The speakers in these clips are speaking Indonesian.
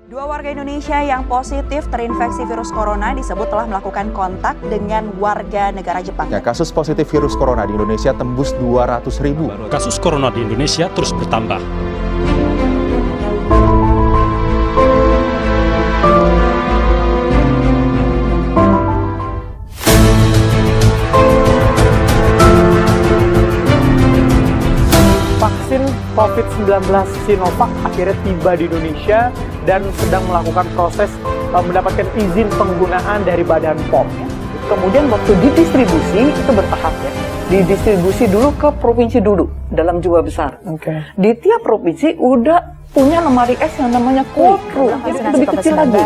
Dua warga Indonesia yang positif terinfeksi virus corona disebut telah melakukan kontak dengan warga negara Jepang. Ya, kasus positif virus corona di Indonesia tembus 200.000. Kasus corona di Indonesia terus bertambah. Vaksin COVID-19 Sinovac akhirnya tiba di Indonesia dan sedang melakukan proses mendapatkan izin penggunaan dari Badan POM. Kemudian waktu didistribusi itu bertahap ya. Didistribusi dulu ke provinsi dulu dalam jumlah besar. Di tiap provinsi udah punya lemari es yang namanya cold room, jadi lebih kecil lagi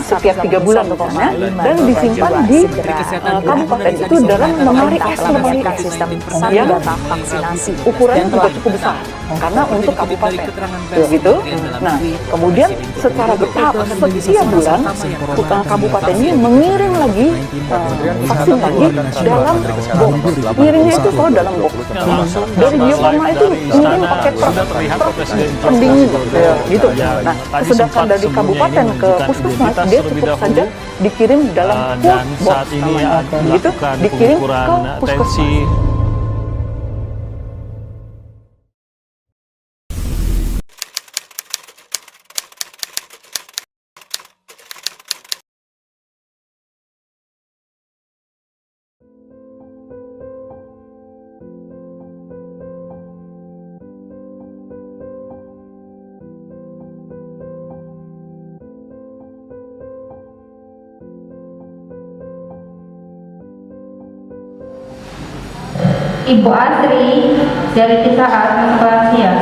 setiap 3 bulan dan disimpan di kabupaten itu dalam lemari es yang ukurannya juga cukup besar karena untuk kabupaten gitu. Nah kemudian secara bertahap setiap bulan kabupaten ini mengirim lagi vaksin lagi dalam box. Ngirimnya itu selalu dalam box. Dari Bio Farma itu ngirim pakai pendingin gitu. Nah, sedangkan dari kabupaten ke puskesmas dia cukup saja dikirim dalam dan box saat ini gitu, dikirim ke puskesmas. Ibu Asri dari Pizza Hut Malaysia.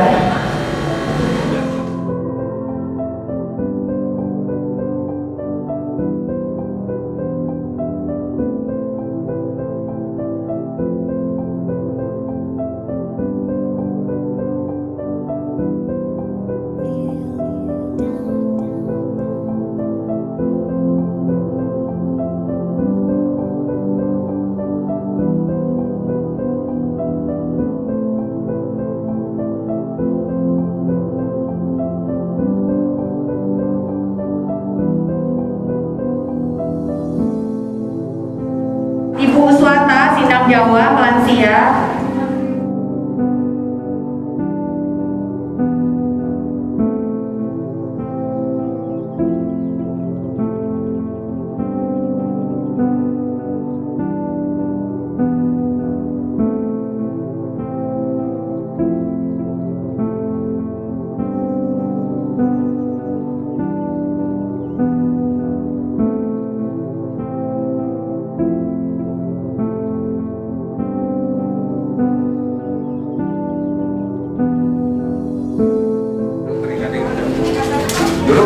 Ibu Uswata, Sindang Jawa, lansia.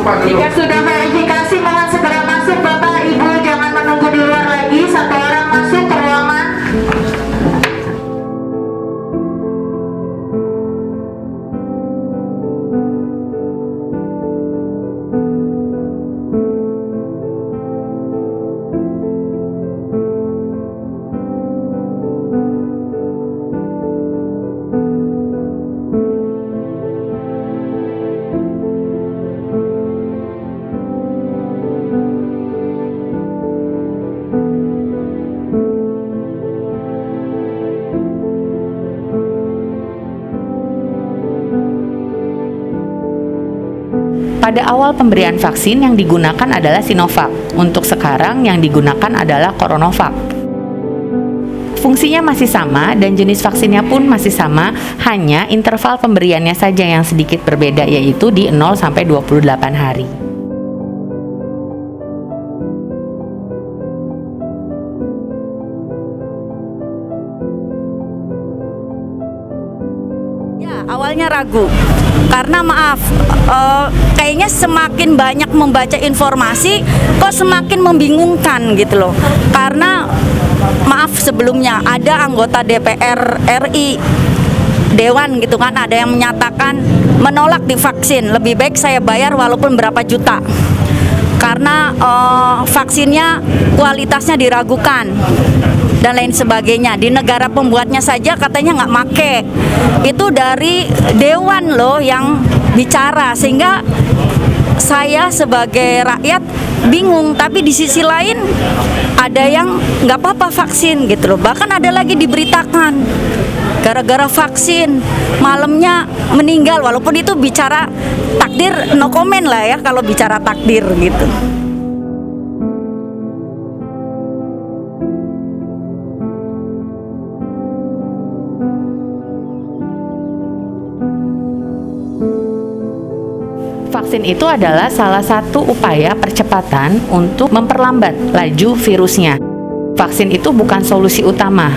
Jika sudah verifikasi, mohon segera masuk Bapak Ibu, jangan menunggu di luar lagi. Satu orang masuk ke ruangan. Pada awal pemberian vaksin yang digunakan adalah Sinovac. Untuk sekarang yang digunakan adalah CoronaVac. Fungsinya masih sama dan jenis vaksinnya pun masih sama, hanya interval pemberiannya saja yang sedikit berbeda, yaitu di 0 sampai 28 hari. Ya, awalnya ragu. Karena maaf, kayaknya semakin banyak membaca informasi, kok semakin membingungkan gitu loh. Karena maaf sebelumnya ada anggota DPR RI, Dewan gitu kan, ada yang menyatakan menolak divaksin, lebih baik saya bayar walaupun berapa juta. Karena vaksinnya kualitasnya diragukan dan lain sebagainya. Di negara pembuatnya saja katanya nggak make. Itu dari Dewan loh yang bicara, sehingga saya sebagai rakyat bingung, tapi di sisi lain ada yang nggak apa-apa vaksin gitu loh. Bahkan ada lagi diberitakan gara-gara vaksin malamnya meninggal, walaupun itu bicara takdir, no comment lah ya kalau bicara takdir gitu. Vaksin itu adalah salah satu upaya percepatan untuk memperlambat laju virusnya. Vaksin itu bukan solusi utama.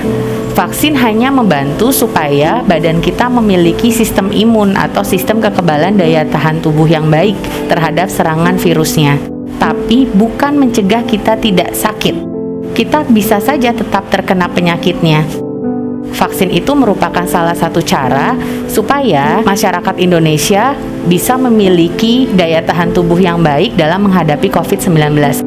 Vaksin hanya membantu supaya badan kita memiliki sistem imun atau sistem kekebalan daya tahan tubuh yang baik terhadap serangan virusnya. Tapi bukan mencegah kita tidak sakit. Kita bisa saja tetap terkena penyakitnya. Vaksin itu merupakan salah satu cara supaya masyarakat Indonesia bisa memiliki daya tahan tubuh yang baik dalam menghadapi COVID-19.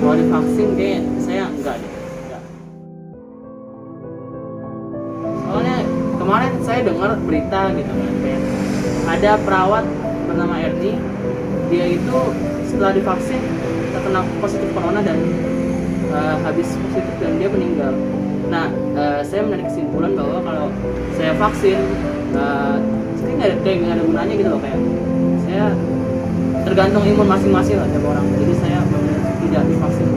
Kalau divaksin kayak saya enggak deh. Soalnya kemarin saya dengar berita gitu kan, kayak ada perawat bernama Erni, dia itu setelah divaksin terkena positif corona dan habis positif dan dia meninggal. Nah, saya menarik kesimpulan bahwa kalau saya vaksin kayak nggak ada gunanya gitu loh, kayak saya tergantung imun masing-masing lah tiap orang. Jadi saya tidak divaksin.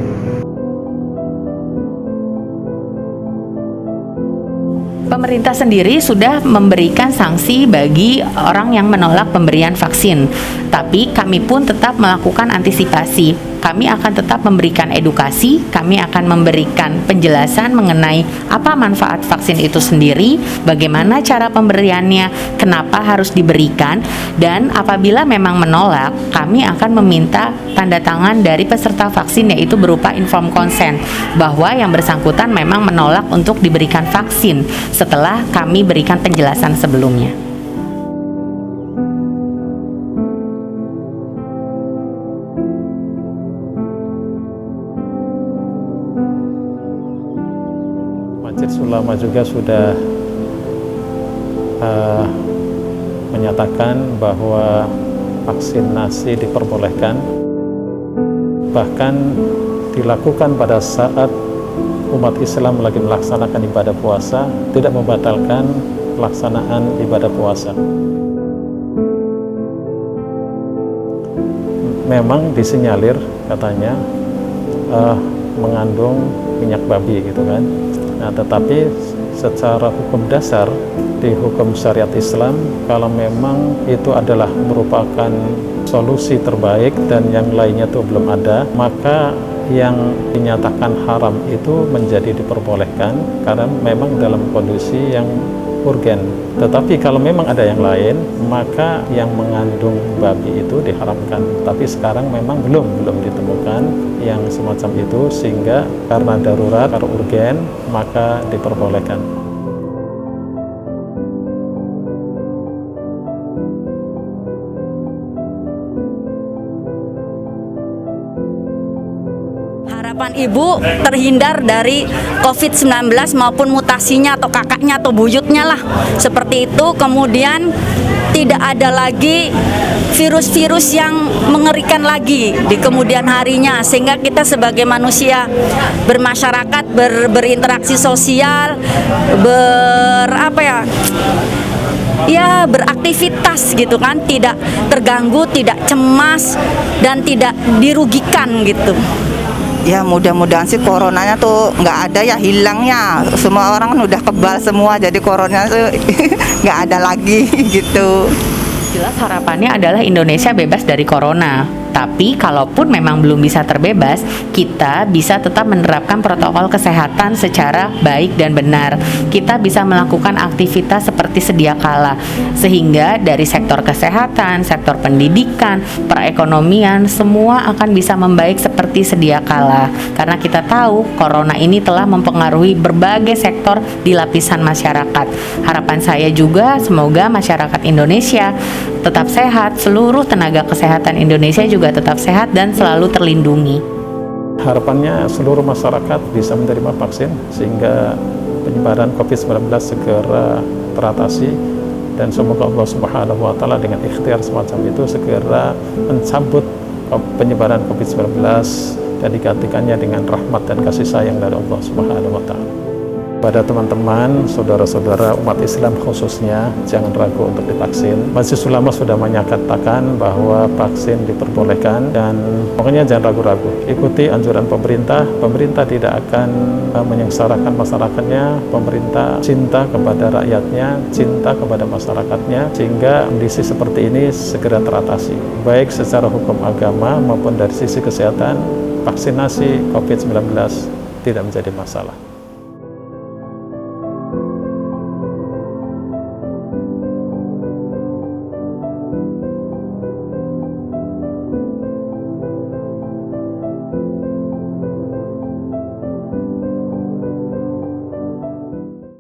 Pemerintah sendiri sudah memberikan sanksi bagi orang yang menolak pemberian vaksin. Tapi kami pun tetap melakukan antisipasi. Kami akan tetap memberikan edukasi, kami akan memberikan penjelasan mengenai apa manfaat vaksin itu sendiri, bagaimana cara pemberiannya, kenapa harus diberikan, dan apabila memang menolak, kami akan meminta tanda tangan dari peserta vaksin, yaitu berupa informed consent, bahwa yang bersangkutan memang menolak untuk diberikan vaksin setelah kami berikan penjelasan sebelumnya. Majelis Ulama juga sudah menyatakan bahwa vaksinasi diperbolehkan, bahkan dilakukan pada saat umat Islam lagi melaksanakan ibadah puasa, tidak membatalkan pelaksanaan ibadah puasa. Memang disinyalir katanya mengandung minyak babi gitu kan. Nah, tetapi secara hukum dasar di hukum syariat Islam, kalau memang itu adalah merupakan solusi terbaik dan yang lainnya itu belum ada, maka yang dinyatakan haram itu menjadi diperbolehkan karena memang dalam kondisi yang urgen. Tetapi kalau memang ada yang lain, maka yang mengandung babi itu diharamkan. Tapi sekarang memang belum ditemukan yang semacam itu, sehingga karena darurat, karena urgen, maka diperbolehkan. Harapan ibu terhindar dari COVID-19 maupun mutasinya atau kakaknya atau buyutnya lah, seperti itu. Kemudian tidak ada lagi virus-virus yang mengerikan lagi di kemudian harinya, sehingga kita sebagai manusia bermasyarakat, berinteraksi sosial, beraktivitas gitu kan, tidak terganggu, tidak cemas, dan tidak dirugikan gitu. Ya mudah-mudahan sih coronanya tuh nggak ada ya, hilangnya. Semua orang kan udah kebal semua, jadi coronanya tuh nggak ada lagi gitu. Jelas harapannya adalah Indonesia bebas dari corona. Tapi kalaupun memang belum bisa terbebas, kita bisa tetap menerapkan protokol kesehatan secara baik dan benar. Kita bisa melakukan aktivitas seperti sedia kala, sehingga dari sektor kesehatan, sektor pendidikan, perekonomian, semua akan bisa membaik seperti sedia kala. Karena kita tahu corona ini telah mempengaruhi berbagai sektor di lapisan masyarakat. Harapan saya juga semoga masyarakat Indonesia tetap sehat, seluruh tenaga kesehatan Indonesia juga tetap sehat dan selalu terlindungi. Harapannya seluruh masyarakat bisa menerima vaksin sehingga penyebaran COVID-19 segera teratasi, dan semoga Allah Subhanahu wa Ta'ala dengan ikhtiar semacam itu segera mencabut penyebaran COVID-19 dan digantikannya dengan rahmat dan kasih sayang dari Allah Subhanahu wa Ta'ala. Pada teman-teman, saudara-saudara umat Islam khususnya, jangan ragu untuk divaksin. Majelis Ulama sudah menyatakan bahwa vaksin diperbolehkan, dan pokoknya jangan ragu-ragu. Ikuti anjuran pemerintah. Pemerintah tidak akan menyengsarakan masyarakatnya. Pemerintah cinta kepada rakyatnya, cinta kepada masyarakatnya, sehingga kondisi seperti ini segera teratasi. Baik secara hukum agama maupun dari sisi kesehatan, vaksinasi COVID-19 tidak menjadi masalah.